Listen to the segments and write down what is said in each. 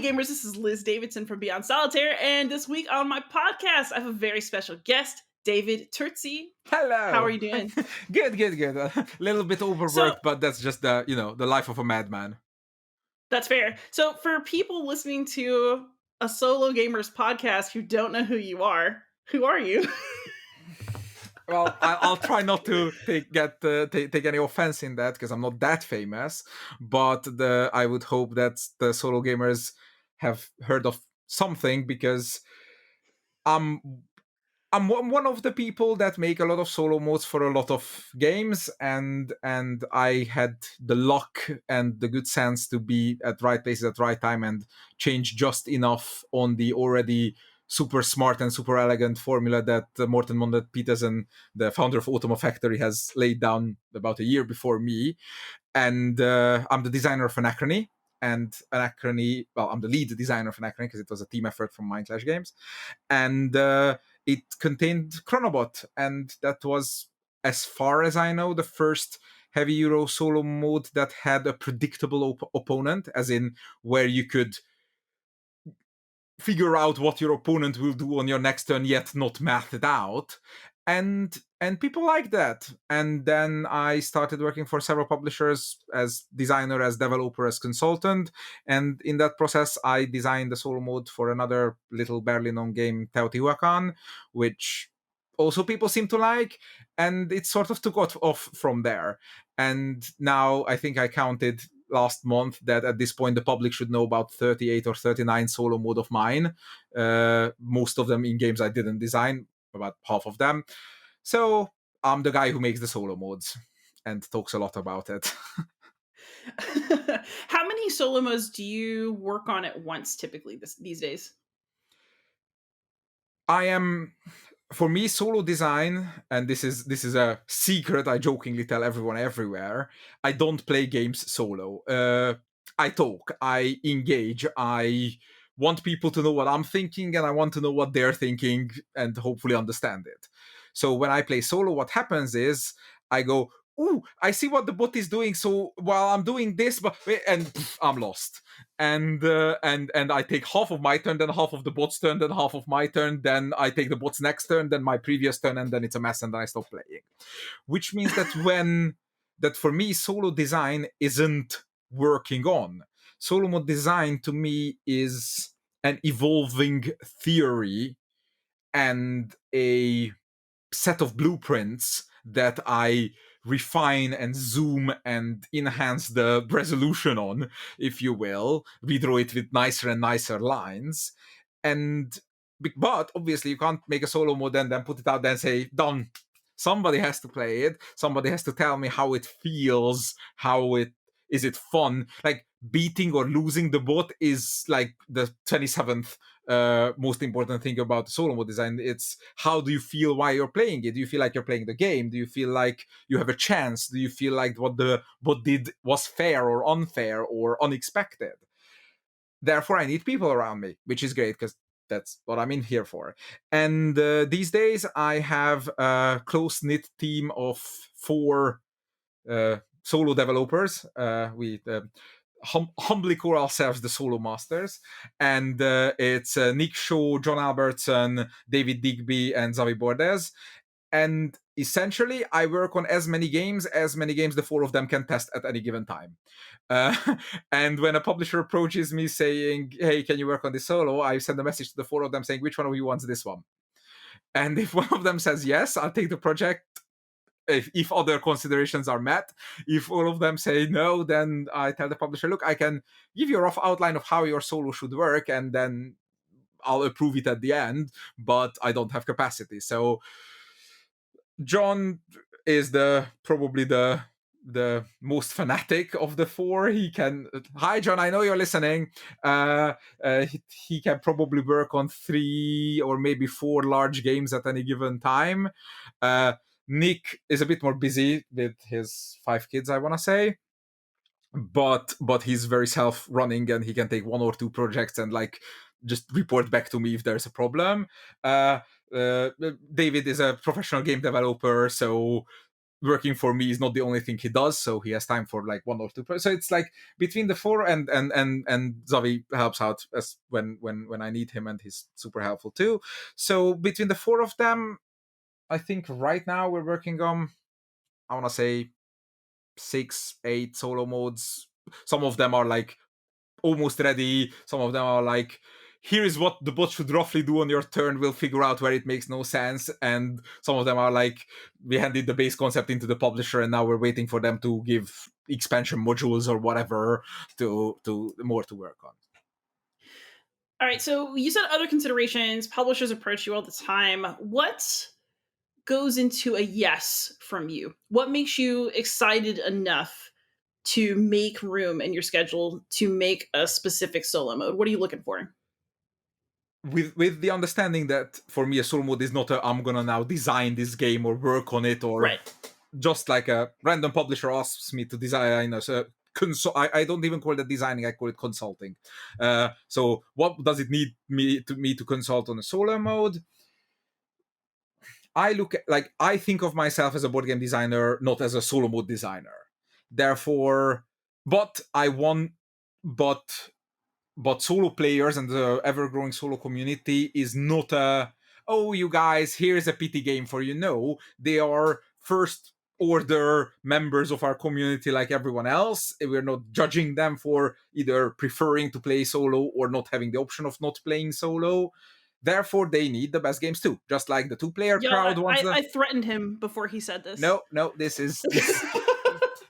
gamers, this is Liz Davidson from Beyond Solitaire, and this week on my podcast, I have a very special guest, David Turczi. How are Hello. you doing? Good. A little bit So, overworked, but that's just the life of a madman. that's fair. So, for people listening to a solo gamers podcast who don't know who are you? Well, I'll try not to take any offense in that because I'm not that famous, but I would hope that the solo gamers have heard of something because I'm one of the people that make a lot of solo modes for a lot of games, and I had the luck and the good sense to be at right places at right time and change just enough on the already super smart and super elegant formula that Morten Mondet Petersen, the founder of Automa Factory, has laid down about a year before me. And I'm the designer of Anachrony. And Anachrony, well, I'm the lead designer of Anachrony because it was a team effort from Mindclash Games. And it contained Chronobot, and that was, as far as I know, the first heavy Euro solo mode that had a predictable opponent, as in where you could figure out what your opponent will do on your next turn, yet not math it out. And people like that. And then I started working for several publishers as designer, as developer, as consultant. And in that process, I designed the solo mode for another little barely known game, Teotihuacan, which also people seem to like. And it sort of took off from there. And now I think I counted last month that at this point the public should know about 38 or 39 solo mode of mine. Most of them in games I didn't design, about half of them. So I'm the guy who makes the solo modes and talks a lot about it. How many solo modes do you work on at once typically these days? For me, solo design, and this is a secret I jokingly tell everyone everywhere, I don't play games solo. I talk, I engage, I want people to know what I'm thinking, and I want to know what they're thinking and hopefully understand it. So when I play solo, what happens is I go, ooh, I see what the bot is doing, so while I'm doing this, and I'm lost. And I take half of my turn, then half of the bot's turn, then half of my turn, then I take the bot's next turn, then my previous turn, and then it's a mess, and then I stop playing. Which means that for me, solo design isn't working on. Solo mode design to me is an evolving theory and a set of blueprints that I refine and zoom and enhance the resolution on, if you will, redraw it with nicer and nicer lines. But obviously you can't make a solo mode and then put it out there and say, done. Somebody has to play it. Somebody has to tell me how it feels, is it fun? Like beating or losing the bot is like the 27th most important thing about solo mode design. It's how do you feel while you're playing it? Do you feel like you're playing the game? Do you feel like you have a chance? Do you feel like what the bot did was fair or unfair or unexpected? Therefore, I need people around me, which is great because that's what I'm in here for. And these days, I have a close-knit team of 4 solo developers. We humbly call ourselves the Solo Masters, and it's Nick Shaw, John Albertson, David Digby, and Xavi Bordez. And essentially, I work on as many games the 4 of them can test at any given time. And when a publisher approaches me saying, hey, can you work on this solo? I send a message to the 4 of them saying, which one of you wants this one? And if one of them says yes, I'll take the project. If other considerations are met. If all of them say no, then I tell the publisher, look, I can give you a rough outline of how your solo should work, and then I'll approve it at the end, but I don't have capacity. So John is probably the most fanatic of the 4. He can, hi John, I know you're listening. He can probably work on 3 or maybe 4 large games at any given time. Nick is a bit more busy with his 5 kids, I want to say, but he's very self-running and he can take 1 or 2 projects and like just report back to me if there's a problem. David is a professional game developer, so working for me is not the only thing he does, so he has time for like one or two. So it's like between the four, and Zavi helps out as when I need him, and he's super helpful too. So between the four of them, I think right now we're working on, I want to say 6, 8 solo modes. Some of them are like almost ready. Some of them are like, here is what the bot should roughly do on your turn. We'll figure out where it makes no sense. And some of them are like, we handed the base concept into the publisher, and now we're waiting for them to give expansion modules or whatever to more to work on. All right, so you said other considerations. Publishers approach you all the time. What goes into a yes from you? What makes you excited enough to make room in your schedule to make a specific solo mode? What are you looking for? With the understanding that for me a solo mode is not a I'm gonna now design this game or work on it, or Right. just like a random publisher asks me to design I don't even call that designing, I call it consulting. So what does it need me to consult on a solo mode? I think of myself as a board game designer, not as a solo mode designer. Therefore, but I want, but solo players and the ever-growing solo community is not a, oh, you guys, here's a pity game for you. No, they are first order members of our community like everyone else. We're not judging them for either preferring to play solo or not having the option of not playing solo. Therefore, they need the best games too. Just like the two-player Yo, crowd wants I the... threatened him before he said this. No, this is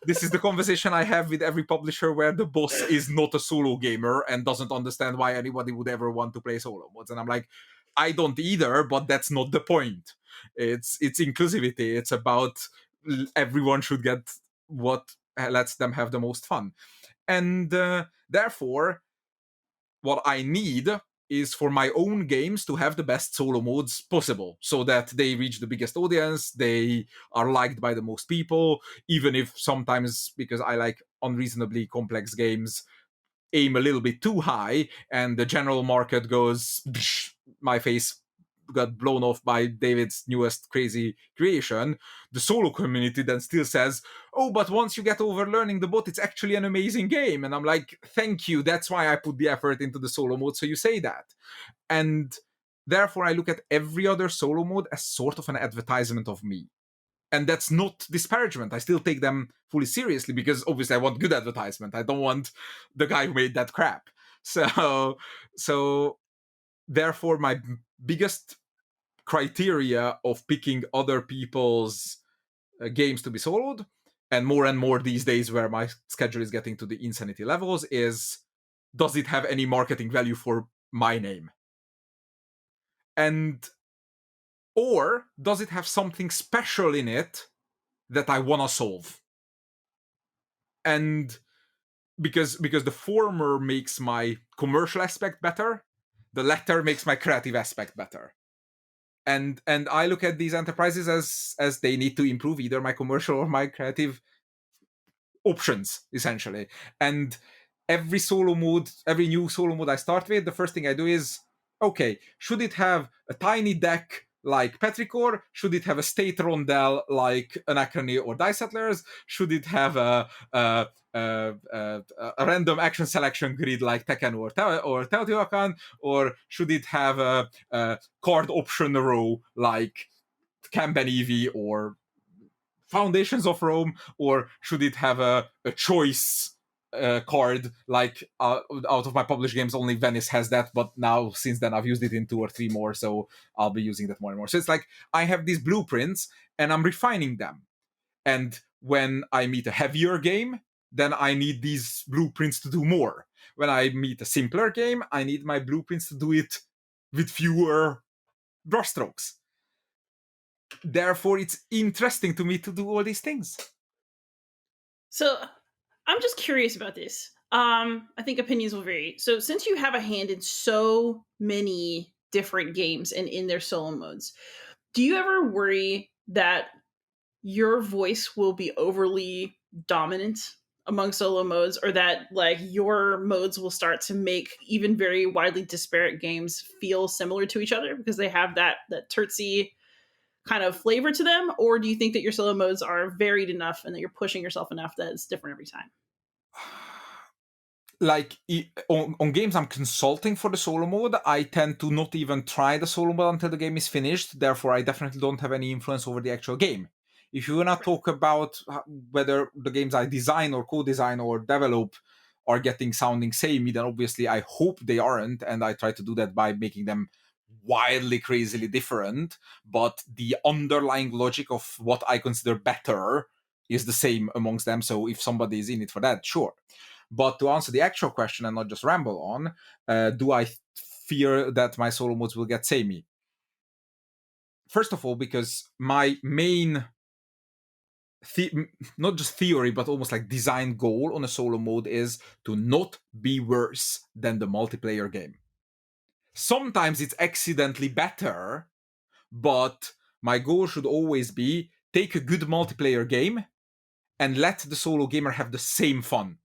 this is the conversation I have with every publisher where the boss is not a solo gamer and doesn't understand why anybody would ever want to play solo modes. And I'm like, I don't either, but that's not the point. It's inclusivity. It's about everyone should get what lets them have the most fun. And therefore, what I need is for my own games to have the best solo modes possible, so that they reach the biggest audience, they are liked by the most people, even if sometimes, because I like unreasonably complex games, aim a little bit too high and the general market goes, my face got blown off by David's newest crazy creation, the solo community then still says, oh, but once you get over learning the bot, it's actually an amazing game. And I'm like, thank you, that's why I put the effort into the solo mode, so you say that. And therefore I look at every other solo mode as sort of an advertisement of me. And that's not disparagement. I still take them fully seriously, because obviously I want good advertisement. I don't want the guy who made that crap. So therefore my biggest criteria of picking other people's games to be soloed, and more these days where my schedule is getting to the insanity levels, is, does it have any marketing value for my name? And or does it have something special in it that I want to solve? And because the former makes my commercial aspect better, the latter makes my creative aspect better. And I look at these enterprises as they need to improve either my commercial or my creative options, essentially. And every new solo mode I start with, the first thing I do is, okay, should it have a tiny deck like Petrichor? Should it have a state rondel like Anachrony or Dice Settlers? Should it have a random action selection grid like Tekken or Teotihuacan? Or should it have a card option row like Camben Eevee or Foundations of Rome? Or should it have a choice card like out of my published games only Venice has that, but now since then I've used it in 2 or 3 more, so I'll be using that more and more. So it's like I have these blueprints and I'm refining them, and when I meet a heavier game, then I need these blueprints to do more. When I meet a simpler game, I need my blueprints to do it with fewer brushstrokes. Therefore, it's interesting to me to do all these things. So I'm just curious about this. I think opinions will vary. So since you have a hand in so many different games and in their solo modes, do you ever worry that your voice will be overly dominant among solo modes, or that like your modes will start to make even very widely disparate games feel similar to each other because they have that Turczi kind of flavor to them, or do you think that your solo modes are varied enough and that you're pushing yourself enough that it's different every time? Like on games I'm consulting for the solo mode, I tend to not even try the solo mode until the game is finished. Therefore, I definitely don't have any influence over the actual game. If you wanna talk about whether the games I design or co-design or develop are getting sounding samey, then obviously I hope they aren't, and I try to do that by making them wildly crazily different. But the underlying logic of what I consider better is the same amongst them. So if somebody is in it for that, sure. But to answer the actual question and not just ramble on, do I fear that my solo modes will get samey? First of all, because my main, not just theory, but almost like design goal on a solo mode is to not be worse than the multiplayer game. Sometimes it's accidentally better, but my goal should always be take a good multiplayer game and let the solo gamer have the same fun.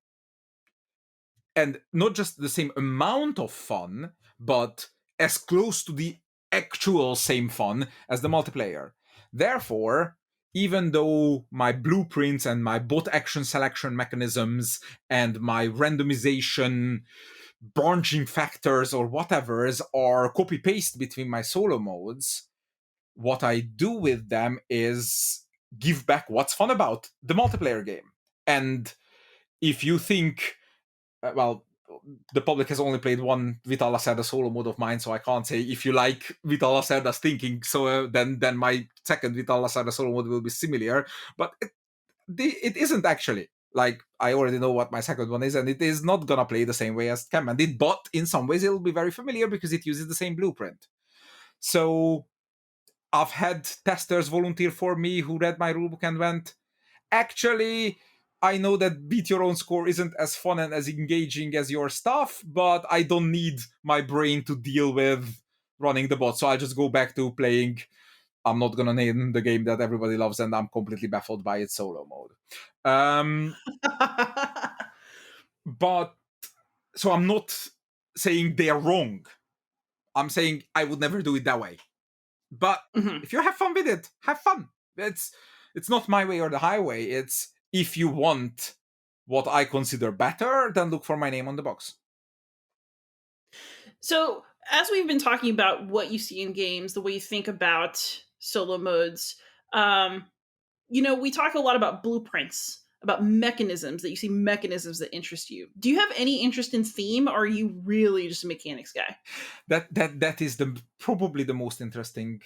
And not just the same amount of fun, but as close to the actual same fun as the multiplayer. Therefore, even though my blueprints and my bot action selection mechanisms and my randomization branching factors or whatever's are copy paste between my solo modes, what I do with them is give back what's fun about the multiplayer game. And if you think, well, the public has only played one Vital Lacerda solo mode of mine, so I can't say if you like Vital Lacerda's thinking, so then my second Vital Lacerda solo mode will be similar, but it isn't actually. Like, I already know what my second one is, and it is not gonna play the same way as Camman did, but in some ways it'll be very familiar because it uses the same blueprint. So I've had testers volunteer for me who read my rulebook and went, actually, I know that beat your own score isn't as fun and as engaging as your stuff, but I don't need my brain to deal with running the bot, so I'll just go back to playing. I'm not gonna name the game that everybody loves, and I'm completely baffled by its solo mode. But so I'm not saying they're wrong. I'm saying I would never do it that way. But Mhm. if you have fun with it, have fun. It's not my way or the highway. It's if you want what I consider better, then look for my name on the box. So, as we've been talking about what you see in games, the way you think about solo modes, um, we talk a lot about blueprints, about mechanisms that you see mechanisms that interest you. Do you have any interest in theme, or are you really just a mechanics guy? That is probably the most interesting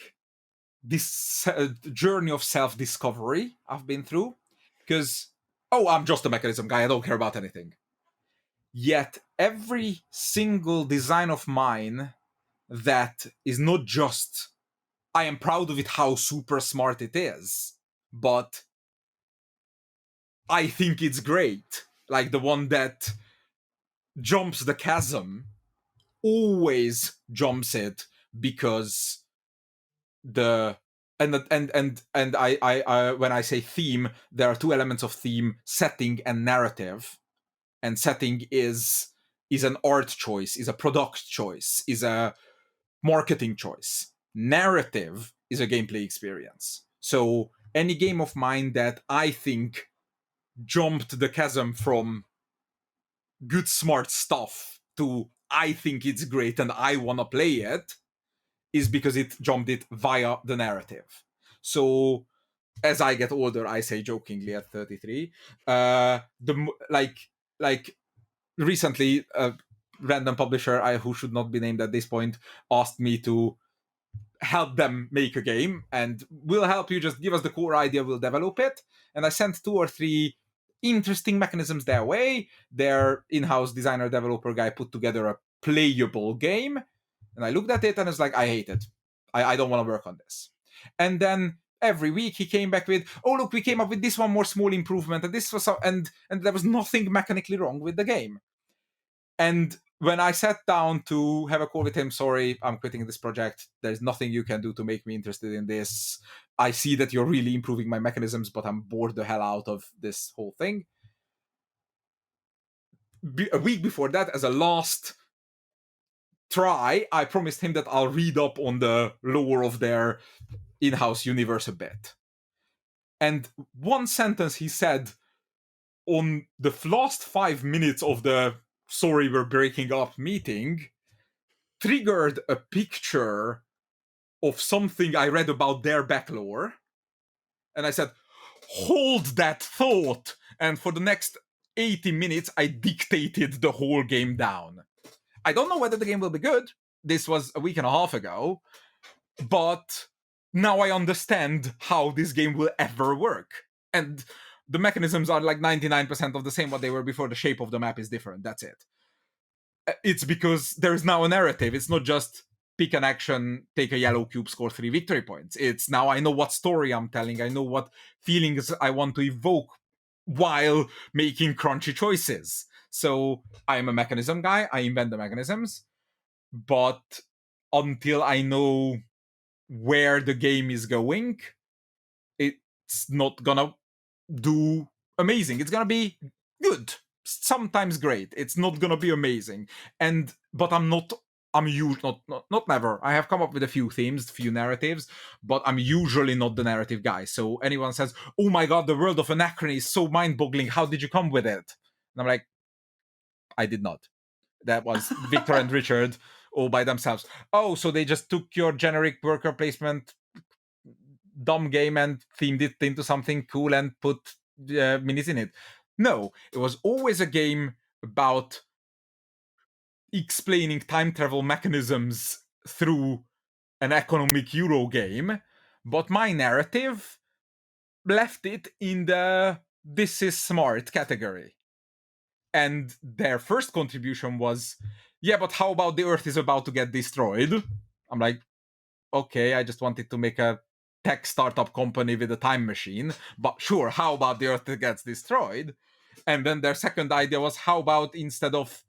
this journey of self-discovery I've been through. Because I'm just a mechanism guy. I don't care about anything. Yet every single design of mine that is not just I am proud of it how super smart it is, but I think it's great. Like the one that jumps the chasm always jumps it because the and I when I say theme, there are two elements of theme: setting and narrative. And setting is an art choice, is a product choice, is a marketing choice. Narrative is a gameplay experience. So any game of mine that I think jumped the chasm from good smart stuff to I think it's great and I want to play it is because it jumped it via the narrative. So as I get older, I say jokingly at 33, like recently a random publisher who should not be named at this point asked me to help them make a game, and we'll help you, just give us the core idea, we'll develop it. And I sent 2 or 3 interesting mechanisms their way. Their in-house designer developer guy put together a playable game, and I looked at it and was like, I hate it. I don't want to work on this. And then every week he came back with, oh look, we came up with this one more small improvement, and this was and there was nothing mechanically wrong with the game. And when I sat down to have a call with him, sorry, I'm quitting this project. There's nothing you can do to make me interested in this. I see that you're really improving my mechanisms, but I'm bored the hell out of this whole thing. A week before that, as a last try, I promised him that I'll read up on the lore of their in-house universe a bit. And one sentence he said on the last 5 minutes of the sorry we're breaking up meeting triggered a picture of something I read about their backlore. And I said, hold that thought. And for the next 80 minutes, I dictated the whole game down. I don't know whether the game will be good. This was a week and a half ago. But now I understand how this game will ever work. And the mechanisms are like 99% of the same what they were before. The shape of the map is different. That's it. It's because there's now a narrative. It's not just pick an action, take a yellow cube, score 3 victory points. It's now I know what story I'm telling. I know what feelings I want to evoke while making crunchy choices. So I'm a mechanism guy. I invent the mechanisms. But until I know where the game is going, it's not gonna do amazing. It's gonna be good, sometimes great. It's not gonna be amazing. But I'm not never. I have come up with a few themes, few narratives, but I'm usually not the narrative guy. So anyone says, "Oh my god, the world of Anachrony is so mind-boggling. How did you come with it?" And I'm like, I did not. That was Victor and Richard all by themselves. Oh, so they just took your generic worker placement dumb game and themed it into something cool and put minis in it. No, it was always a game about explaining time travel mechanisms through an economic Euro game, but my narrative left it in the this is smart category. And their first contribution was, yeah, but how about the Earth is about to get destroyed? I'm like, okay, I just wanted to make a tech startup company with a time machine, but sure, how about the Earth gets destroyed? And then their second idea was, how about instead of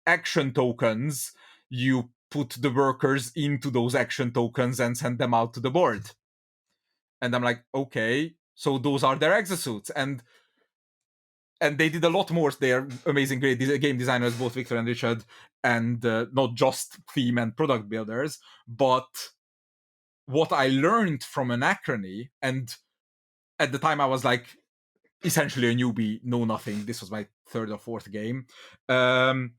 action tokens, you put the workers into those action tokens and send them out to the board? And I'm like, okay, so those are their exosuits. And they did a lot more. They're amazing, great game designers, both Victor and Richard, and not just theme and product builders. But what I learned from Anachrony, and at the time I was like essentially a newbie, know nothing. This was my third or fourth game. And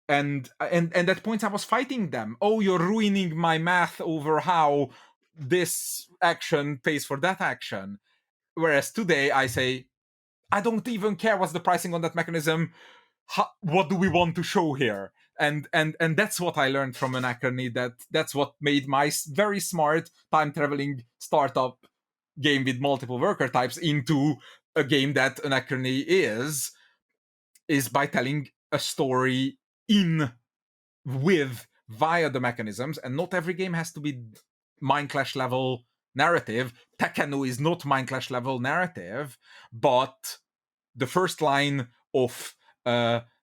at points I was fighting them. Oh, you're ruining my math over how this action pays for that action. Whereas today I say, I don't even care what's the pricing on that mechanism. What do we want to show here? And that's what I learned from Anachrony. That's what made my very smart time traveling startup game with multiple worker types into a game that Anachrony is by telling a story via the mechanisms. And not every game has to be Mind Clash level narrative. Tekkenu is not Mind Clash level narrative, but the first line of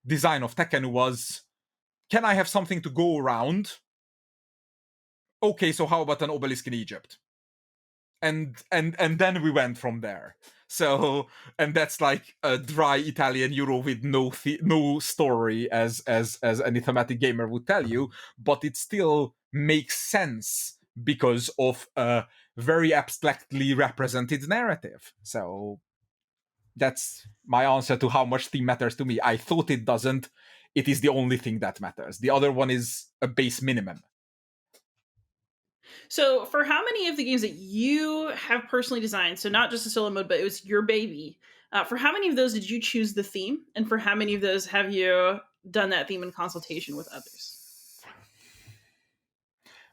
design of Tekkenu was, can I have something to go around? Okay, so how about an obelisk in Egypt? And then we went from there. So, and that's like a dry Italian Euro with no story, as any thematic gamer would tell you, but it still makes sense because of a very abstractly represented narrative. So that's my answer to how much theme matters to me. I thought it doesn't. It is the only thing that matters. The other one is a base minimum. So, for how many of the games that you have personally designed, so not just a solo mode, but it was your baby, for how many of those did you choose the theme? And for how many of those have you done that theme in consultation with others?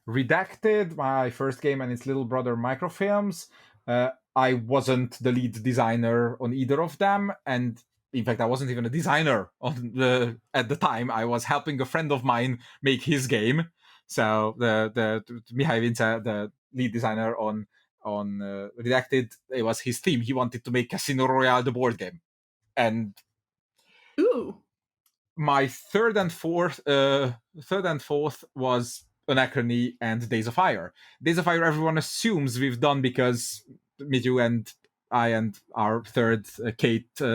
Redacted, my first game, and its little brother Microfilms. I wasn't the lead designer on either of them, and in fact, I wasn't even a designer at the time. I was helping a friend of mine make his game. So the Mihai Vince, the lead designer on Redacted, it was his theme. He wanted to make Casino Royale the board game, and Ooh. My third and fourth was Anachrony and Days of Fire. Days of Fire, everyone assumes we've done because Mitu and I and our third Kate Kate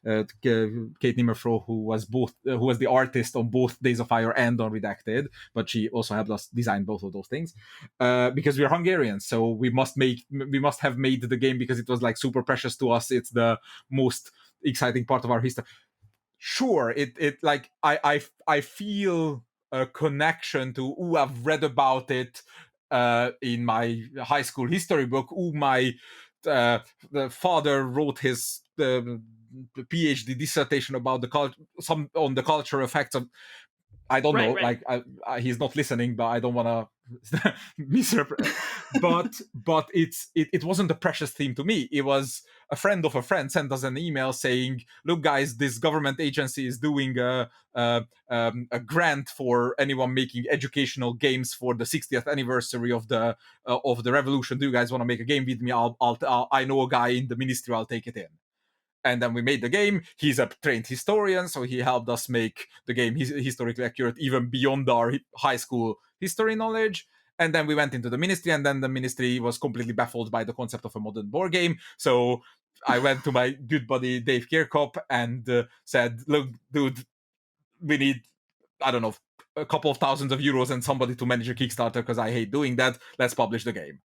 Nimmerfro, who was the artist on both Days of Fire and on Redacted, but she also helped us design both of those things because we're Hungarians, so we must have made the game because it was like super precious to us. It's the most exciting part of our history. Sure, it like I feel a connection to. I've read about it in my high school history book. My the father wrote his PhD dissertation about on the cultural effects of. I don't know, Right, right. like he's not listening, but I don't want to misrepresent. But it wasn't a precious theme to me. It was a friend of a friend sent us an email saying, "Look, guys, this government agency is doing a grant for anyone making educational games for the 60th anniversary of the revolution. Do you guys want to make a game with me? I know a guy in the ministry. I'll take it in." And then we made the game. He's a trained historian, so he helped us make the game historically accurate, even beyond our high school history knowledge. And then we went into the ministry, and then the ministry was completely baffled by the concept of a modern board game. So I went to my good buddy Dave Kirkhope and said, "Look, dude, we need, I don't know, a couple of thousands of euros and somebody to manage a Kickstarter because I hate doing that. Let's publish the game."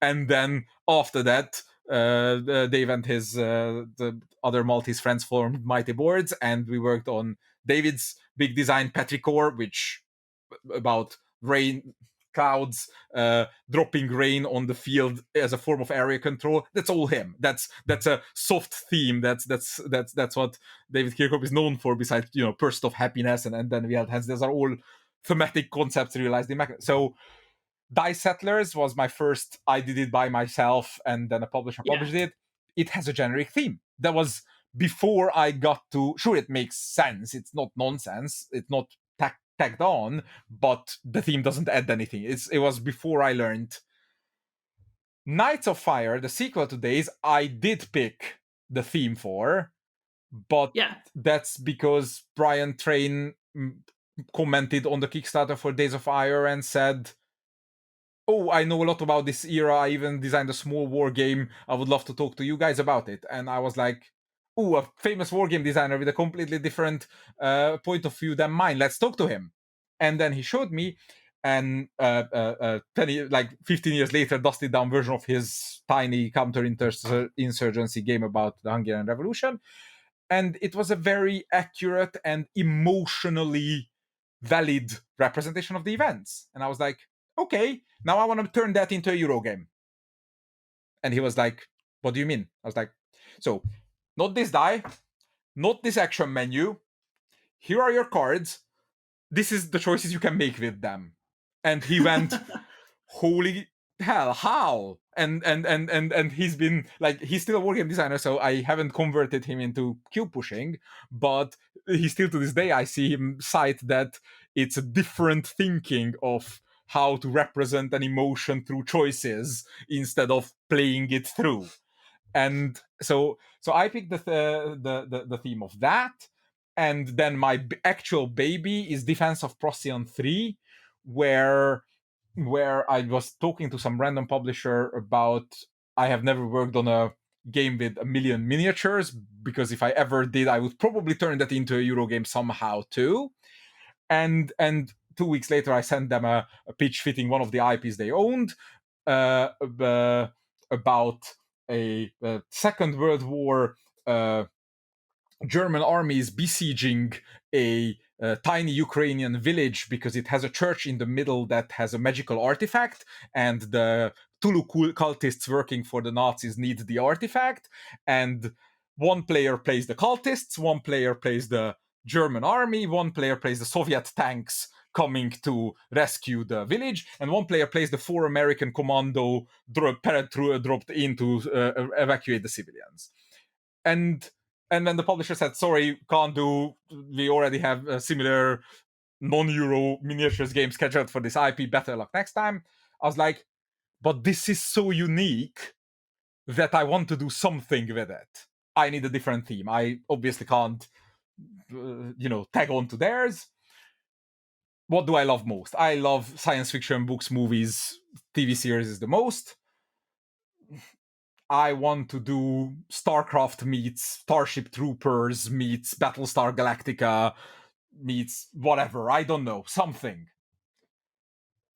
And then after that, Dave and the other Maltese friends formed Mighty Boards, and we worked on David's big design Petrichor, which about rain clouds dropping rain on the field as a form of area control. That's all him. That's a soft theme. That's what David Kirkhope is known for, besides Burst of Happiness and then we had Hands. Those are all thematic concepts realized in mechanism. So Dice Settlers was my first. I did it by myself, and then a publisher Yeah. published it. It has a generic theme. That was before I got to. Sure, it makes sense. It's not nonsense. It's not tagged on, but the theme doesn't add anything. It was before I learned. Knights of Fire, the sequel to Days, I did pick the theme for, but Yeah. that's because Brian Train commented on the Kickstarter for Days of Fire and said, "Oh, I know a lot about this era. I even designed a small war game. I would love to talk to you guys about it." And I was like, "Oh, a famous war game designer with a completely different point of view than mine. Let's talk to him." And then he showed me, and 15 years later, dusted down version of his tiny counter-insurgency game about the Hungarian Revolution. And it was a very accurate and emotionally valid representation of the events. And I was like, okay, now I want to turn that into a Euro game. And he was like, what do you mean? I was like, so not this die, not this action menu. Here are your cards. This is the choices you can make with them. And he went, holy hell, how? And he's been like, he's still a wargame designer, so I haven't converted him into cube pushing, but he still to this day I see him cite that it's a different thinking of how to represent an emotion through choices instead of playing it through. And so I picked the theme of that, and then my actual baby is Defense of Procyon 3, where I was talking to some random publisher about, I have never worked on a game with a million miniatures, because if I ever did, I would probably turn that into a Euro game somehow too. And 2 weeks later, I sent them a pitch fitting one of the IPs they owned, about a Second World War German armies besieging a tiny Ukrainian village because it has a church in the middle that has a magical artifact, and the Tulu cultists working for the Nazis need the artifact. And one player plays the cultists, one player plays the German army, one player plays the Soviet tanks coming to rescue the village, and one player plays the 4 American commando dropped in to evacuate the civilians. And then the publisher said, sorry, can't do, we already have a similar non-Euro miniatures game scheduled for this IP, better luck next time. I was like, but this is so unique that I want to do something with it. I need a different theme. I obviously can't, tag on to theirs. What do I love most? I love science fiction books, movies, TV series is the most. I want to do StarCraft meets Starship Troopers meets Battlestar Galactica meets whatever, I don't know, something.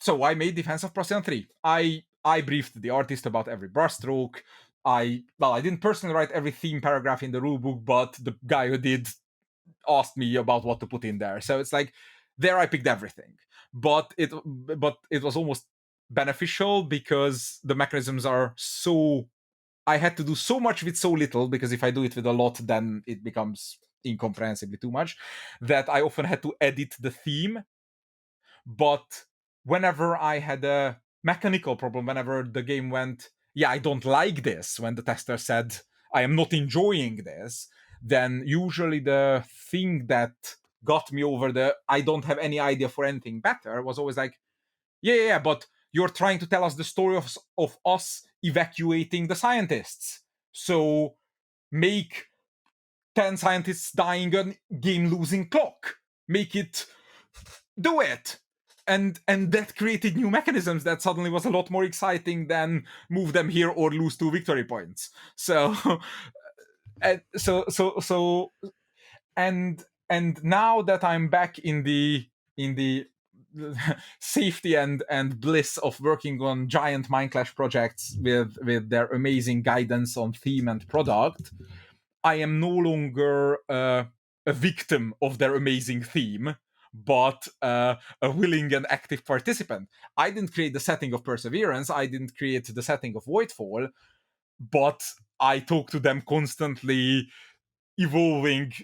So I made Defense of Procyon 3. I briefed the artist about every brushstroke. I didn't personally write every theme paragraph in the rulebook, but the guy who did asked me about what to put in there. So it's like there I picked everything. But it was almost beneficial because the mechanisms are so, I had to do so much with so little, because if I do it with a lot, then it becomes incomprehensibly too much, that I often had to edit the theme. But whenever I had a mechanical problem, whenever the game went, yeah, I don't like this, when the tester said, I am not enjoying this, then usually the thing that got me over the I don't have any idea for anything better was always like, yeah, but you're trying to tell us the story of us evacuating the scientists. So make 10 scientists dying a game losing clock. Make it, do it. And that created new mechanisms that suddenly was a lot more exciting than move them here or lose 2 victory points. So and and now that I'm back in the safety and bliss of working on giant Mindclash projects with their amazing guidance on theme and product, I am no longer a victim of their amazing theme, but a willing and active participant. I didn't create the setting of Perseverance, I didn't create the setting of Voidfall, but I talk to them constantly, evolving.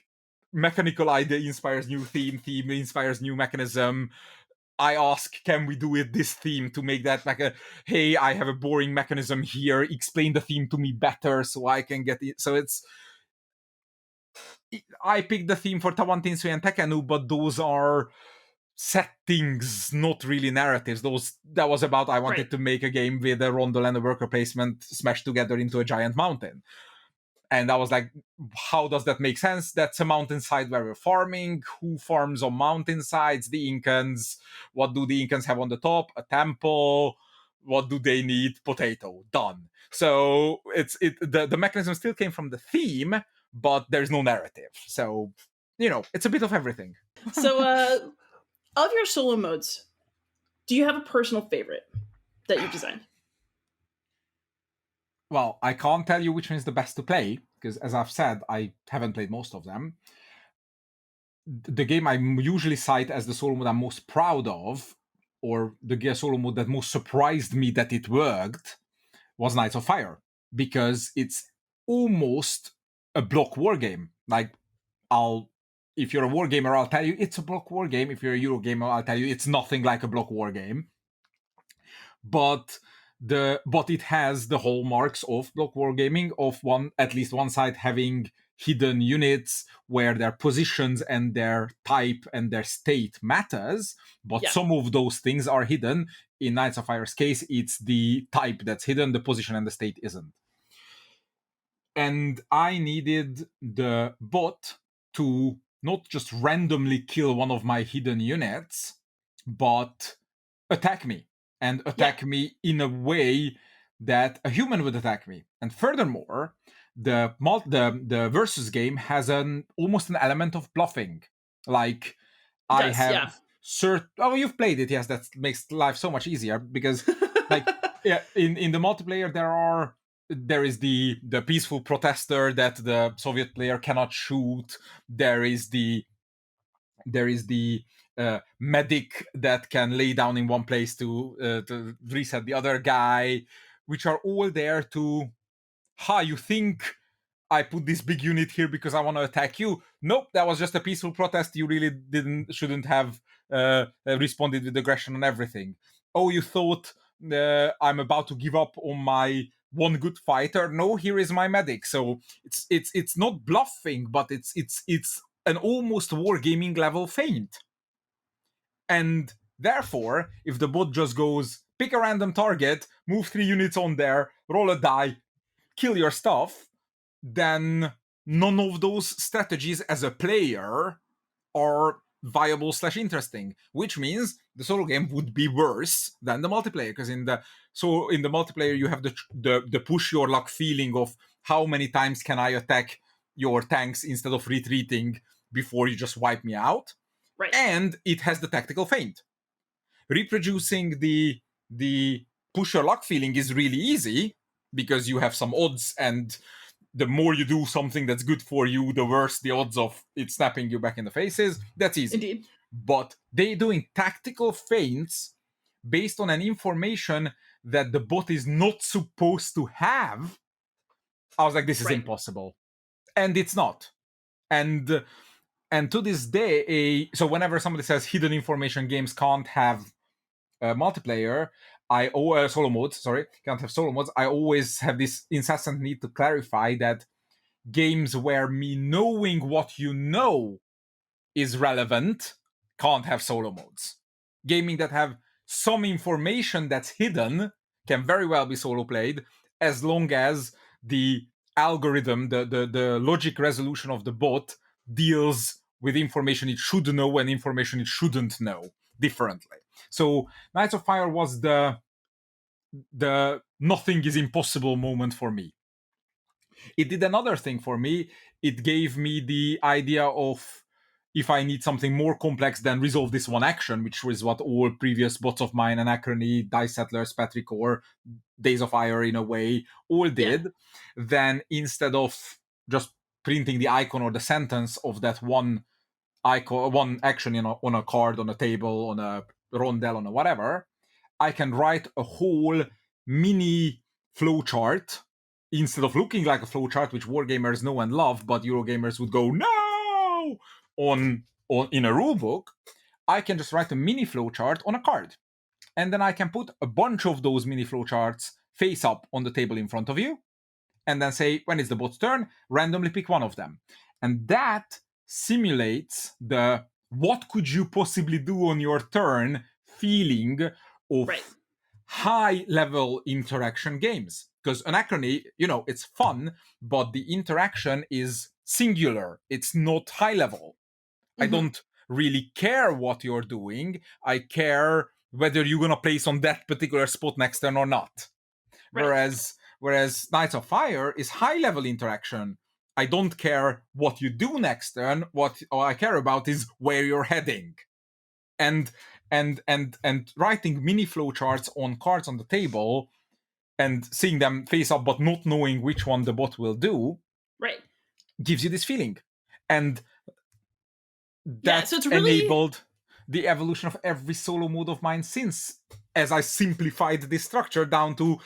Mechanical idea inspires new theme inspires new mechanism. I ask, can we do it this theme to make that like a, hey, I have a boring mechanism here, explain the theme to me better so I can get it. So I picked the theme for Tawantinsui and Tekenu, but those are settings, not really narratives. That was about I wanted Right. to make a game with a rondel and a worker placement smashed together into a giant mountain. And I was like, how does that make sense? That's a mountainside where we're farming. Who farms on mountainsides? The Incans. What do the Incans have on the top? A temple. What do they need? Potato. Done. So the mechanism still came from the theme, but there's no narrative. So, it's a bit of everything. So, of your solo modes, do you have a personal favorite that you've designed? Well, I can't tell you which one is the best to play, because as I've said, I haven't played most of them. The game I usually cite as the solo mode I'm most proud of, or the Gear solo mode that most surprised me that it worked, was Knights of Fire, because it's almost a block war game. Like, if you're a war gamer, I'll tell you it's a block war game. If you're a Euro gamer, I'll tell you it's nothing like a block war game. But it has the hallmarks of block wargaming, of at least one side having hidden units where their positions and their type and their state matters, but Yeah. some of those things are hidden. In Knights of Fire's case, it's the type that's hidden, the position and the state isn't. And I needed the bot to not just randomly kill one of my hidden units, but attack me, and attack me in a way that a human would attack me. And furthermore, the versus game has almost an element of bluffing. Like, I does, have yeah. oh, you've played it, yes, that makes life so much easier, because like, yeah, in the multiplayer there is the peaceful protester that the Soviet player cannot shoot. There is the medic that can lay down in one place to reset the other guy, which are all there to, you think I put this big unit here because I want to attack you? Nope, that was just a peaceful protest. You really shouldn't have responded with aggression on everything. Oh, you thought I'm about to give up on my one good fighter? No, here is my medic. So it's not bluffing, but it's an almost wargaming level feint. And therefore, if the bot just goes, pick a random target, move 3 units on there, roll a die, kill your stuff, then none of those strategies as a player are viable / interesting, which means the solo game would be worse than the multiplayer, because in the multiplayer you have the push your luck feeling of how many times can I attack your tanks instead of retreating before you just wipe me out. Right. And it has the tactical feint. Reproducing the push your luck feeling is really easy because you have some odds, and the more you do something that's good for you, the worse the odds of it snapping you back in the faces. That's easy. Indeed. But they doing tactical feints based on an information that the bot is not supposed to have. I was like, this is Right. impossible. And it's not. And to this day, so whenever somebody says hidden information games can't have multiplayer, solo modes, sorry, can't have solo modes, I always have this incessant need to clarify that games where me knowing what you know is relevant can't have solo modes. Gaming that have some information that's hidden can very well be solo played, as long as the algorithm, the logic resolution of the bot deals with information it should know and information it shouldn't know differently. So Knights of Fire was the nothing is impossible moment for me. It did another thing for me. It gave me the idea of, if I need something more complex than resolve this one action, which was what all previous bots of mine, Anachrony, Dice Settlers, Petrichor, Days of Ire in a way, all did, then instead of just printing the icon or the sentence of that one icon, one action on a card, on a table, on a rondel, on a whatever, I can write a whole mini flowchart instead of looking like a flowchart, which wargamers know and love, but Eurogamers would go no on in a rulebook. I can just write a mini flowchart on a card, and then I can put a bunch of those mini flowcharts face up on the table in front of you, and then say, when it's the bot's turn, randomly pick one of them, and that simulates the what could you possibly do on your turn feeling of high level interaction games. Because Anachrony, it's fun, but the interaction is singular. It's not high level. I don't really care what you're doing. I care whether you're going to place on that particular spot next turn or not. Whereas Knights of Fire is high level interaction. I don't care what you do next turn. What I care about is where you're heading. And writing mini flowcharts on cards on the table and seeing them face up but not knowing which one the bot will do gives you this feeling. And that so it's really enabled the evolution of every solo mode of mine since, as I simplified this structure down to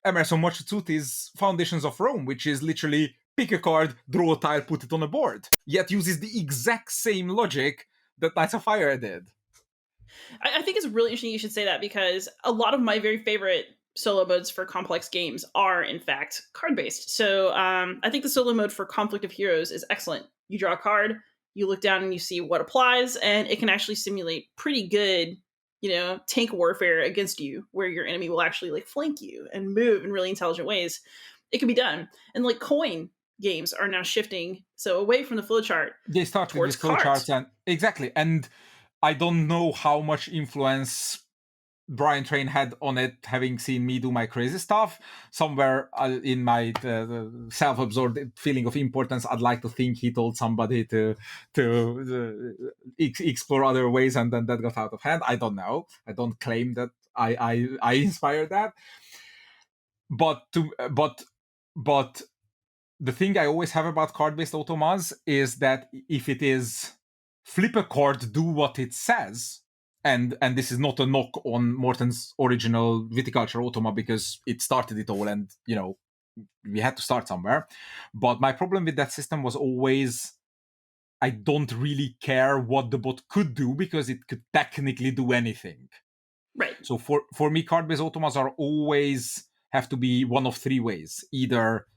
Emerson Mochitzuti's Foundations of Rome, which is literally pick a card, draw a tile, put it on a board, yet uses the exact same logic that Knights of Fire did. I think it's really interesting you should say that, because a lot of my very favorite solo modes for complex games are, in fact, card-based. So I think the solo mode for Conflict of Heroes is excellent. You draw a card, you look down and you see what applies, and it can actually simulate pretty good, tank warfare against you, where your enemy will actually flank you and move in really intelligent ways. It can be done. And coin games are now shifting so away from the flowchart. They start with these flowcharts, and exactly. And I don't know how much influence Brian Train had on it, having seen me do my crazy stuff. Somewhere in my self-absorbed feeling of importance, I'd like to think he told somebody to explore other ways, and then that got out of hand. I don't know. I don't claim that I inspired that. But the thing I always have about card-based automas is that if it is flip a card, do what it says, and this is not a knock on Morten's original Viticulture automa, because it started it all, and we had to start somewhere. But my problem with that system was always, I don't really care what the bot could do, because it could technically do anything. Right. So for me, card-based automas are always have to be one of three ways: either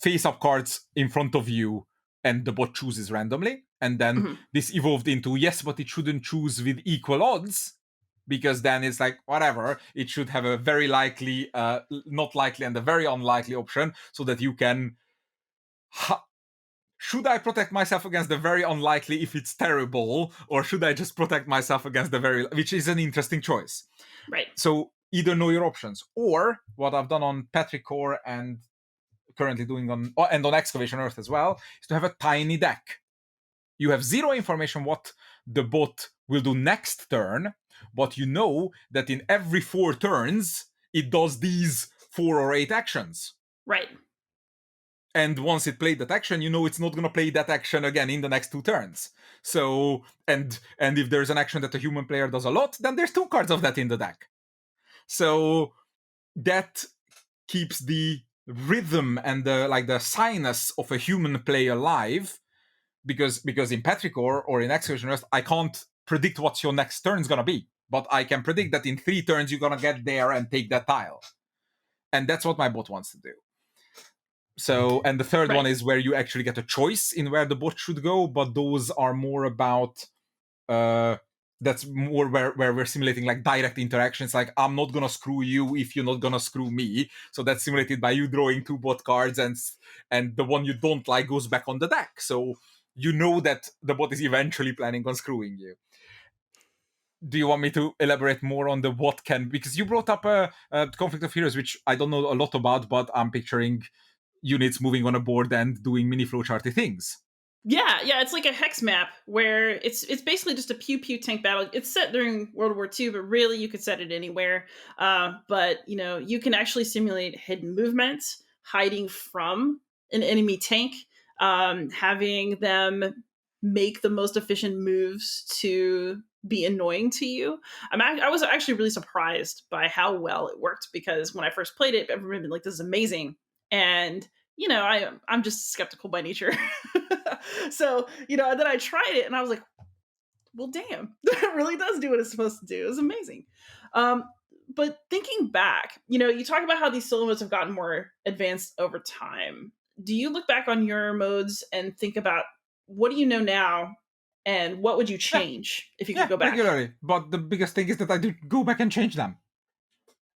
face-up cards in front of you and the bot chooses randomly, and then this evolved into, yes, but it shouldn't choose with equal odds, because then it's whatever, it should have a very likely, not likely, and a very unlikely option, so that you can should I protect myself against the very unlikely if it's terrible, or should I just protect myself against the very, which is an interesting choice. Right. So either know your options, or what I've done on Petrichor and currently doing on Excavation Earth as well, is to have a tiny deck. You have zero information what the bot will do next turn, but you know that in every 4 turns it does these 4 or 8 actions. Right. And once it played that action, you know it's not going to play that action again in the next 2 turns. So, and if there's an action that a human player does a lot, then there's 2 cards of that in the deck. So that keeps the rhythm and the sinus of a human play alive, because in Petrichor or in Excavation Earth, I can't predict what your next turn is going to be, but I can predict that in 3 turns you're going to get there and take that tile. And that's what my bot wants to do. So, and the third one is where you actually get a choice in where the bot should go, but those are more about that's more where we're simulating like direct interactions, like I'm not gonna screw you if you're not gonna screw me. So that's simulated by you drawing 2 bot cards, and the one you don't like goes back on the deck. So you know that the bot is eventually planning on screwing you. Do you want me to elaborate more on the what can, because you brought up a Conflict of Heroes, which I don't know a lot about, but I'm picturing units moving on a board and doing mini flowcharty things. Yeah, it's like a hex map where it's basically just a pew tank battle. It's set during World War II, but really you could set it anywhere. But you can actually simulate hidden movements, hiding from an enemy tank, having them make the most efficient moves to be annoying to you. I was actually really surprised by how well it worked, because when I first played it, everyone had been like, "This is amazing," and I'm just skeptical by nature. So, and then I tried it and I was like, well, damn, that really does do what it's supposed to do. It's amazing. But thinking back, you talk about how these solo modes have gotten more advanced over time. Do you look back on your modes and think about what do you know now and what would you change if you could go back? Regularly. But the biggest thing is that I do go back and change them.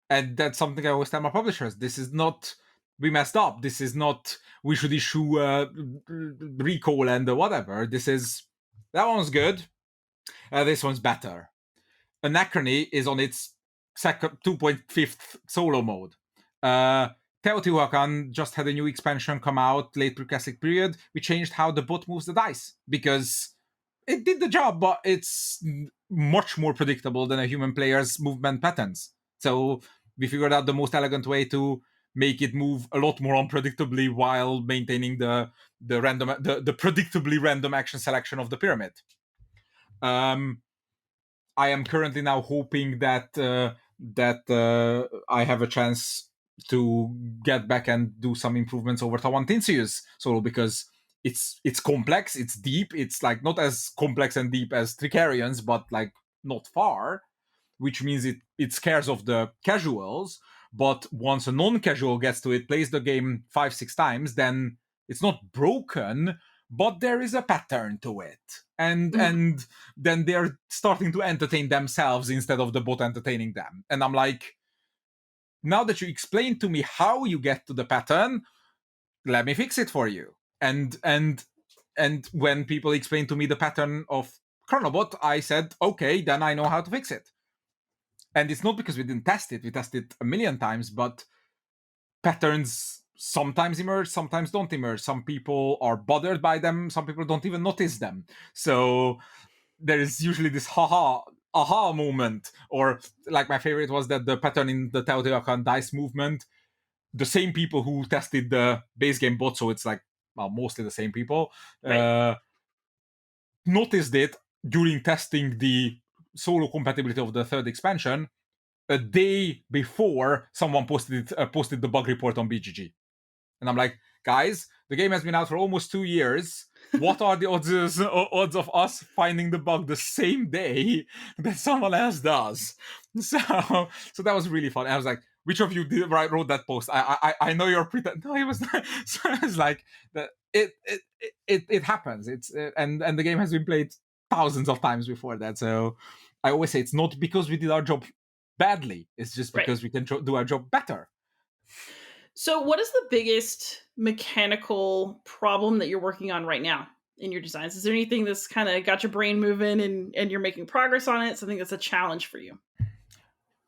And that's something I always tell my publishers. This is not, we messed up. This is not, we should issue a recall and whatever. This is, that one's good. This one's better. Anachrony is on its 2.5th solo mode. Teotihuacan just had a new expansion come out late pre-classic period. We changed how the bot moves the dice, because it did the job, but it's much more predictable than a human player's movement patterns. So we figured out the most elegant way to make it move a lot more unpredictably while maintaining the predictably random action selection of the pyramid. I am currently now hoping that I have a chance to get back and do some improvements over Tawantinsius solo, because it's complex, it's deep, it's like not as complex and deep as Tricarians, but like not far, which means it scares off the casuals. But once a non-casual gets to it, plays the game 5-6 times, then it's not broken, but there is a pattern to it, and then they're starting to entertain themselves instead of the bot entertaining them. And I'm like, now that you explained to me how you get to the pattern, let me fix it for you. And when people explained to me the pattern of Chronobot, I said, okay, then I know how to fix it. And it's not because we didn't test it, we tested it a million times, but patterns sometimes emerge, sometimes don't emerge. Some people are bothered by them, some people don't even notice them. So there is usually this aha moment. Or like my favorite was that the pattern in the Teotihuacan dice movement, the same people who tested the base game bot, so it's like, well, mostly the same people, noticed it during testing the solo compatibility of the 3rd expansion a day before someone posted the bug report on BGG. And I'm like, guys, the game has been out for almost 2 years. What are the odds of us finding the bug the same day that someone else does? So that was really fun. I was like, which of you wrote that post? I know you're pretend. No, it was not. So it's like that. It happens. It's and the game has been played thousands of times before that. So I always say it's not because we did our job badly. It's just because we can do our job better. So, what is the biggest mechanical problem that you're working on right now in your designs? Is there anything that's kind of got your brain moving and you're making progress on it? Something that's a challenge for you?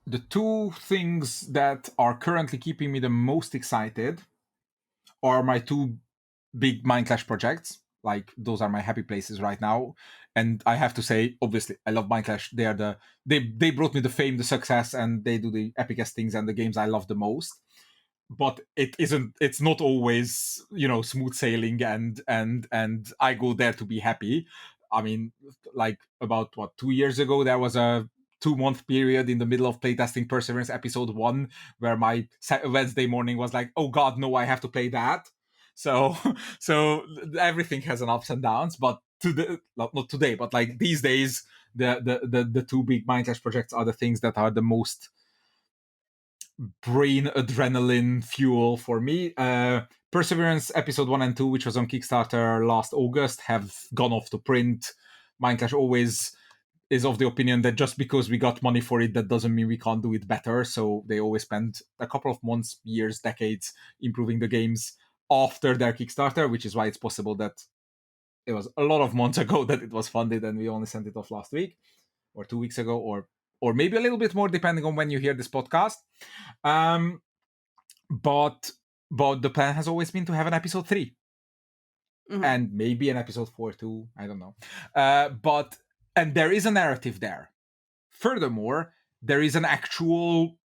The two things that are currently keeping me the most excited are my two big Mind Clash projects. Like, those are my happy places right now. And I have to say, obviously, I love Mind Clash. They brought me the fame, the success, and they do the epicest things and the games I love the most. But it's not always, smooth sailing and I go there to be happy. I mean, like, about 2 years ago, there was a 2 month period in the middle of playtesting Perseverance episode 1 where my Wednesday morning was like, oh god, no, I have to play that. So so everything has an ups and downs, but not today, but like these days, the two big Mind Clash projects are the things that are the most brain adrenaline fuel for me. Perseverance episode 1 and 2, which was on Kickstarter last August, have gone off to print. Mind Clash always is of the opinion that just because we got money for it, that doesn't mean we can't do it better. So they always spend a couple of months, years, decades improving the games after their Kickstarter, which is why it's possible that it was a lot of months ago that it was funded and we only sent it off last week or 2 weeks ago, or maybe a little bit more depending on when you hear this podcast. Um, but the plan has always been to have an episode 3 Mhm. and maybe an episode 4 too. I don't know. And there is a narrative there. Furthermore, there is an actual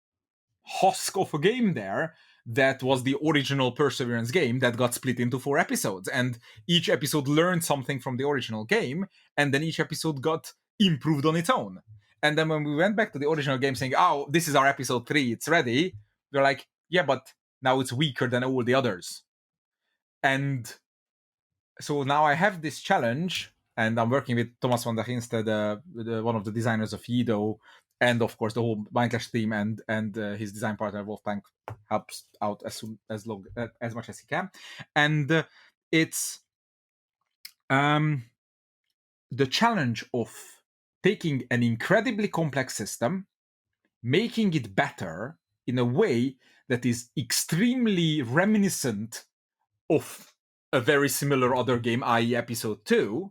husk of a game there that was the original Perseverance game that got split into 4 episodes, and each episode learned something from the original game, and then each episode got improved on its own. And then when we went back to the original game saying, oh, this is our episode 3, it's ready, we're like, yeah, but now it's weaker than all the others. And so now I have this challenge, and I'm working with Thomas van der Ginste, one of the designers of Yido, and of course the whole Mind Clash team, and his design partner Wolfgang helps out as much as he can. And it's the challenge of taking an incredibly complex system, making it better in a way that is extremely reminiscent of a very similar other game, i.e. episode 2,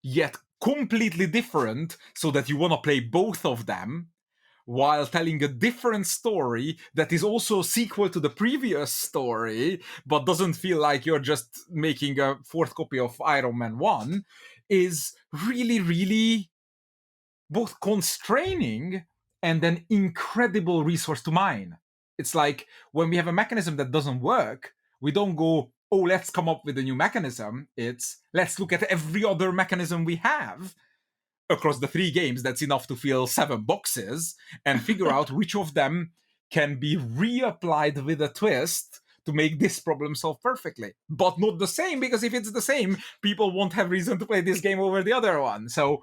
yet completely different, so that you want to play both of them while telling a different story that is also a sequel to the previous story, but doesn't feel like you're just making a fourth copy of Iron Man 1, is really, really both constraining and an incredible resource to mine. It's like when we have a mechanism that doesn't work, we don't go, oh, let's come up with a new mechanism. It's, let's look at every other mechanism we have across the 3 games that's enough to fill 7 boxes and figure out which of them can be reapplied with a twist to make this problem solve perfectly. But not the same, because if it's the same, people won't have reason to play this game over the other one. So,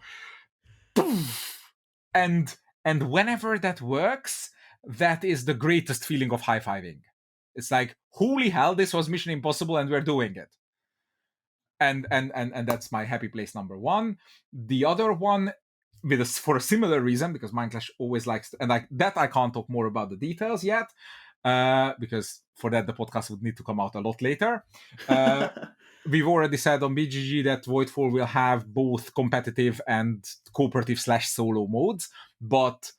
poof, and whenever that works, that is the greatest feeling of high-fiving. It's like, holy hell, this was Mission Impossible and we're doing it. And that's my happy place number 1. The other one, for a similar reason, because Mind Clash always likes to, and like that I can't talk more about the details yet, because for that the podcast would need to come out a lot later. We've already said on BGG that Voidfall will have both competitive and cooperative / solo modes, but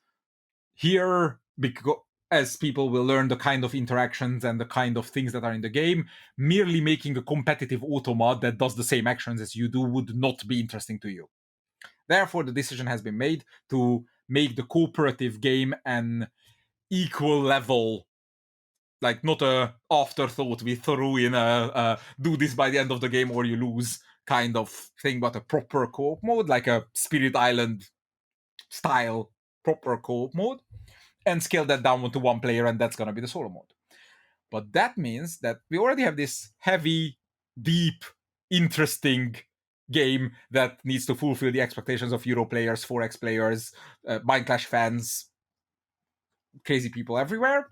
here, because as people will learn the kind of interactions and the kind of things that are in the game, merely making a competitive automod that does the same actions as you do would not be interesting to you. Therefore, the decision has been made to make the cooperative game an equal level, like not a afterthought we threw in a do this by the end of the game or you lose kind of thing, but a proper co-op mode, like a Spirit Island style proper co-op mode, and scale that down to 1 player, and that's going to be the solo mode. But that means that we already have this heavy, deep, interesting game that needs to fulfill the expectations of Euro players, 4X players, Mind Clash fans, crazy people everywhere.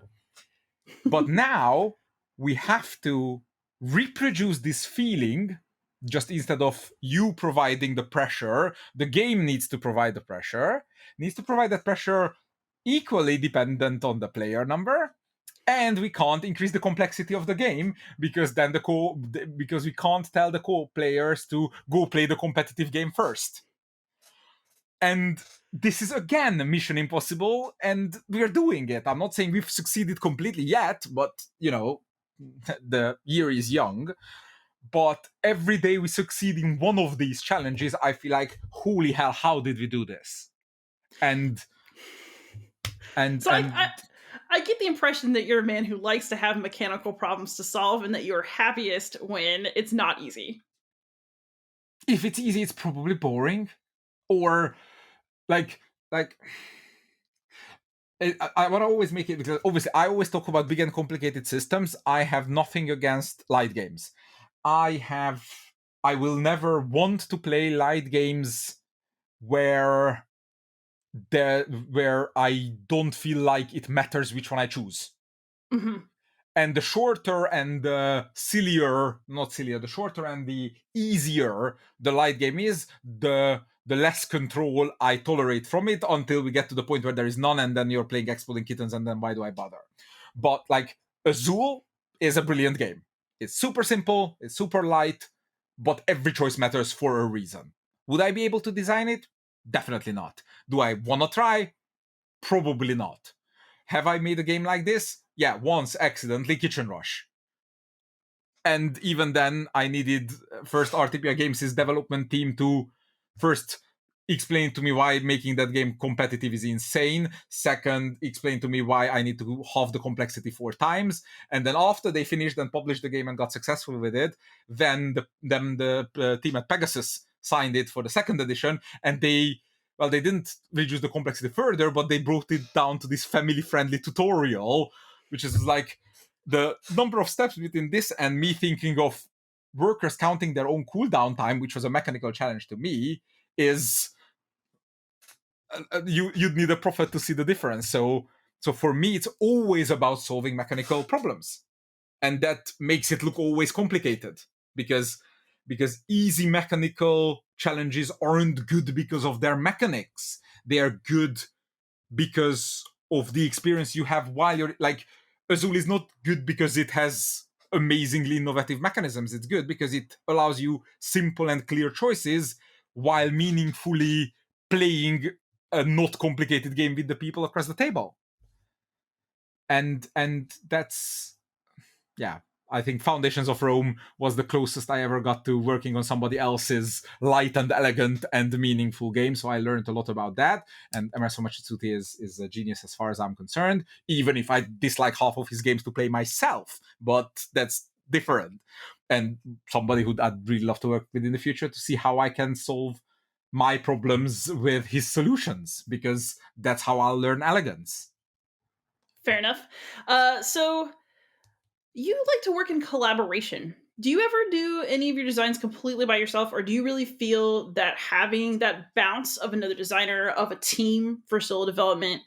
But now we have to reproduce this feeling. Just instead of you providing the pressure, the game needs to provide the pressure, needs to provide that pressure equally dependent on the player number. And we can't increase the complexity of the game because then because we can't tell the co-players to go play the competitive game first. And this is again Mission Impossible, and we're doing it. I'm not saying we've succeeded completely yet, but the year is young. But every day we succeed in one of these challenges, I feel like, holy hell, how did we do this? And So I get the impression that you're a man who likes to have mechanical problems to solve, and that you're happiest when it's not easy. if it's easy, it's probably boring, or like I want to always make it, because obviously I always talk about big and complicated systems. I have nothing against light games. I will never want to play light games where I don't feel like it matters which one I choose. Mm-hmm. And the shorter and the the shorter and the easier the light game is, the less control I tolerate from it, until we get to the point where there is none, and then you're playing Exploding Kittens, and then why do I bother? But like, Azul is a brilliant game. It's super simple, it's super light, but every choice matters for a reason. Would I be able to design it? Definitely not. Do I want to try? Probably not. Have I made a game like this? Yeah, once accidentally, Kitchen Rush. And even then, I needed first RTPI Games' development team to first explain to me why making that game competitive is insane. Second, explain to me why I need to halve the complexity 4 times. And then after they finished and published the game and got successful with it, then the team at Pegasus signed it for the second edition, and they didn't reduce the complexity further, but they brought it down to this family-friendly tutorial, which is like, the number of steps between this and me thinking of workers counting their own cooldown time, which was a mechanical challenge to me, is you'd need a prophet to see the difference. So for me, it's always about solving mechanical problems, and that makes it look always complicated, because easy mechanical challenges aren't good because of their mechanics. They are good because of the experience you have while you're like, Azul is not good because it has amazingly innovative mechanisms. It's good because it allows you simple and clear choices while meaningfully playing a not complicated game with the people across the table. And that's, yeah, I think Foundations of Rome was the closest I ever got to working on somebody else's light and elegant and meaningful game. So I learned a lot about that. And Emerson Matsuti is a genius as far as I'm concerned, even if I dislike half of his games to play myself. But that's different. And somebody who I'd really love to work with in the future to see how I can solve my problems with his solutions, because that's how I'll learn elegance. Fair enough. So you like to work in collaboration. Do you ever do any of your designs completely by yourself, or do you really feel that having that bounce of another designer, of a team for solo development,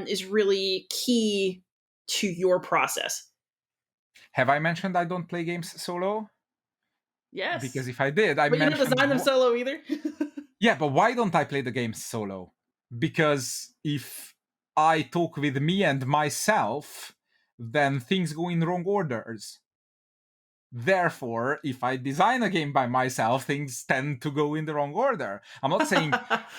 is really key to your process? Have I mentioned I don't play games solo? Because Yes. if I did, I But you don't mentioned. design them solo either? Yeah, but why don't I play the games solo? Because if I talk with me and myself, then things go in wrong orders. Therefore, if I design a game by myself, things tend to go in the wrong order. I'm not saying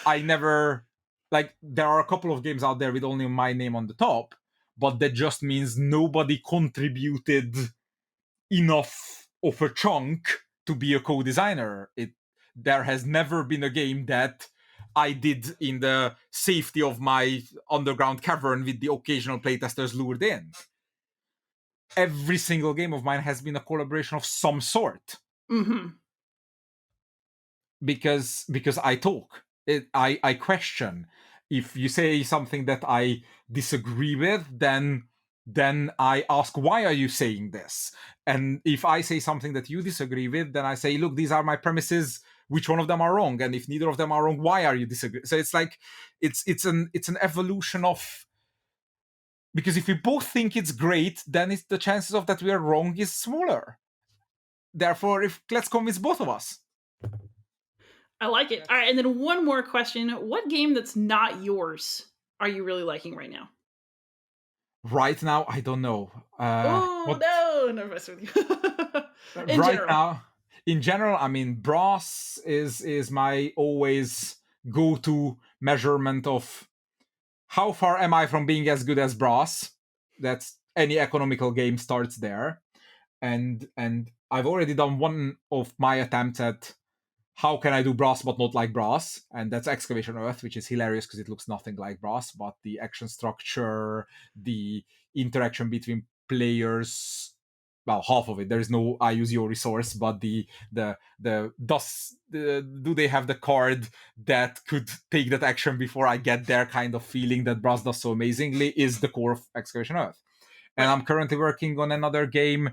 I never. Like, there are a couple of games out there with only my name on the top, but that just means nobody contributed enough of a chunk to be a co-designer. There has never been a game that I did in the safety of my underground cavern with the occasional playtesters lured in. Every single game of mine has been a collaboration of some sort. Mm-hmm. Because I talk. I question. If you say something that I disagree with, then I ask, why are you saying this? And if I say something that you disagree with, then I say, look, these are my premises. Which one of them are wrong? And if neither of them are wrong, why are you disagreeing? So it's like it's an evolution of, because if we both think it's great, then it's the chances of that we are wrong is smaller. Therefore, let's convince both of us. I like it. All right, and then one more question. What game that's not yours are you really liking right now? Right now, I don't know. Oh What no, never mess with you. In right general. now, in general, I mean, brass is my always go-to measurement of how far am I from being as good as brass. That's any economical game starts there, and I've already done one of my attempts at how can I do brass but not like brass, and that's Excavation Earth, which is hilarious because it looks nothing like brass, but the action structure, the interaction between players, well, half of it, there is no I use your resource, but do they have the card that could take that action before I get there kind of feeling that brass does so amazingly is the core of Excavation Earth. And Right. I'm currently working on another game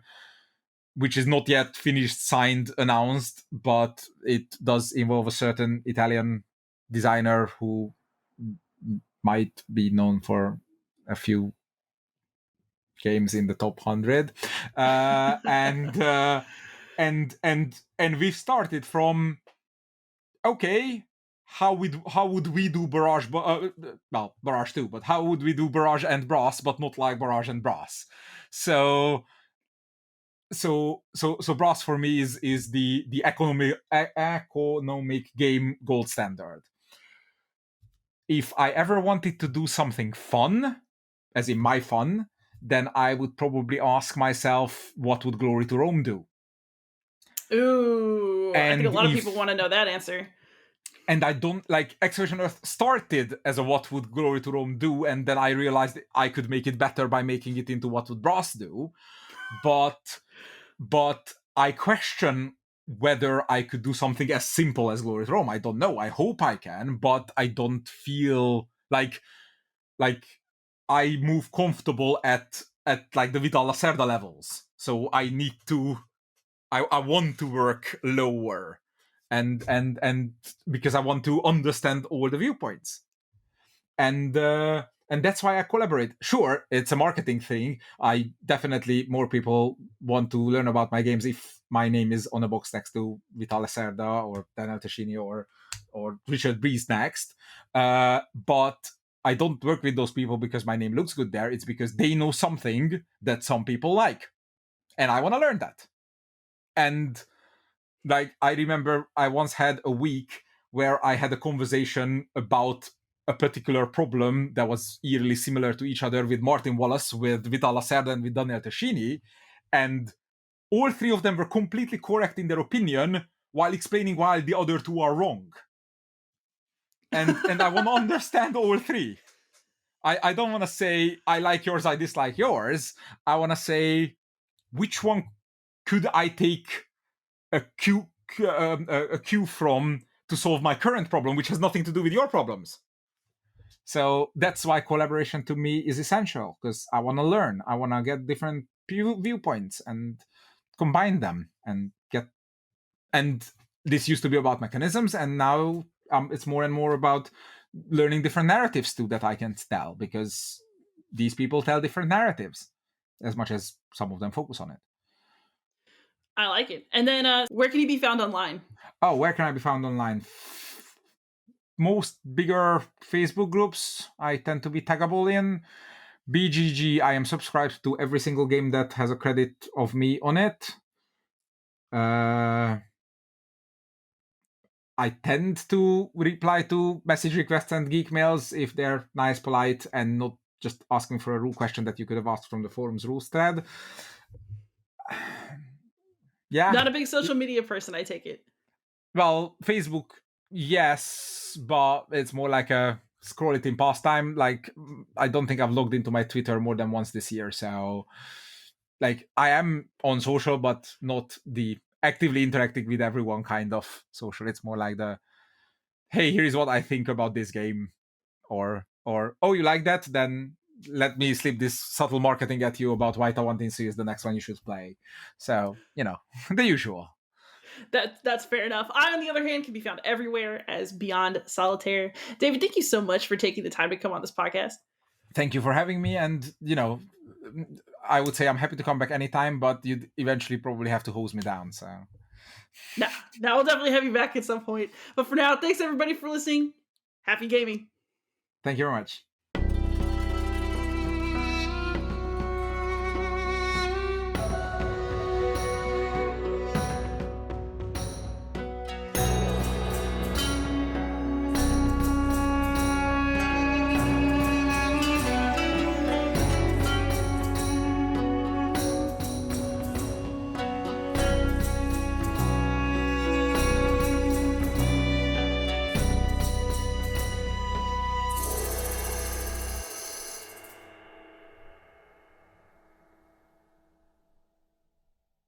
which is not yet finished, signed, announced, but it does involve a certain Italian designer who might be known for a few games in the top 100, and we've started from okay. How would we do barrage? Well, barrage too, but how would we do barrage and brass, but not like barrage and brass? So brass for me is the economic game gold standard. If I ever wanted to do something fun, as in my fun, then I would probably ask myself, what would Glory to Rome do? Ooh, I think a And lot of people if want to know that answer. and I don't like Excavation Earth started as a what would Glory to Rome do, and then I realized I could make it better by making it into what would Brass do. But I question whether I could do something as simple as Glory to Rome. I don't know. I hope I can, but I don't feel like I move comfortable at like the Vital Lacerda levels. So I need to I want to work lower and because I want to understand all the viewpoints. And that's why I collaborate. Sure, it's a marketing thing. I definitely more people want to learn about my games if my name is on a box next to Vitale Serda or Daniel Tessini or Richard Breeze next. But I don't work with those people because my name looks good there. It's because they know something that some people like, and I want to learn that. And like I remember, I once had a week where I had a conversation about a particular problem that was eerily similar to each other with Martin Wallace, with Vital Lacerda, and with Daniel Tessini, and all three of them were completely correct in their opinion while explaining why the other two are wrong. And I want to understand all three. I don't want to say I like yours, I dislike yours. I want to say which one could I take a cue from to solve my current problem, which has nothing to do with your problems. So that's why collaboration to me is essential, because I want to learn. I want to get different viewpoints and combine them and get. And this used to be about mechanisms, and now it's more and more about learning different narratives too that I can tell, because these people tell different narratives as much as some of them focus on it. I like it. And then, where can you be found online? Oh, where can I be found online? Most bigger Facebook groups I tend to be taggable in. BGG, I am subscribed to every single game that has a credit of me on it. I tend to reply to message requests and geek mails if they're nice, polite, and not just asking for a rule question that you could have asked from the forum's rules thread. Yeah. Not a big social media person, I take it. Well, Facebook, yes, but it's more like a scroll it in pastime. Like, I don't think I've logged into my Twitter more than once this year. So, like, I am on social, but not the actively interacting with everyone kind of social. It's more like the, hey, here's what I think about this game. Or oh, you like that? Then let me slip this subtle marketing at you about why Tawantinsu is the next one you should play. So, the usual. That's fair enough. I, on the other hand, can be found everywhere as Beyond Solitaire. David, thank you so much for taking the time to come on this podcast. Thank you for having me. And, I would say I'm happy to come back anytime, but you'd eventually probably have to hose me down. So, Nah, now I'll definitely have you back at some point. But for now, thanks everybody for listening. Happy gaming. thank you very much.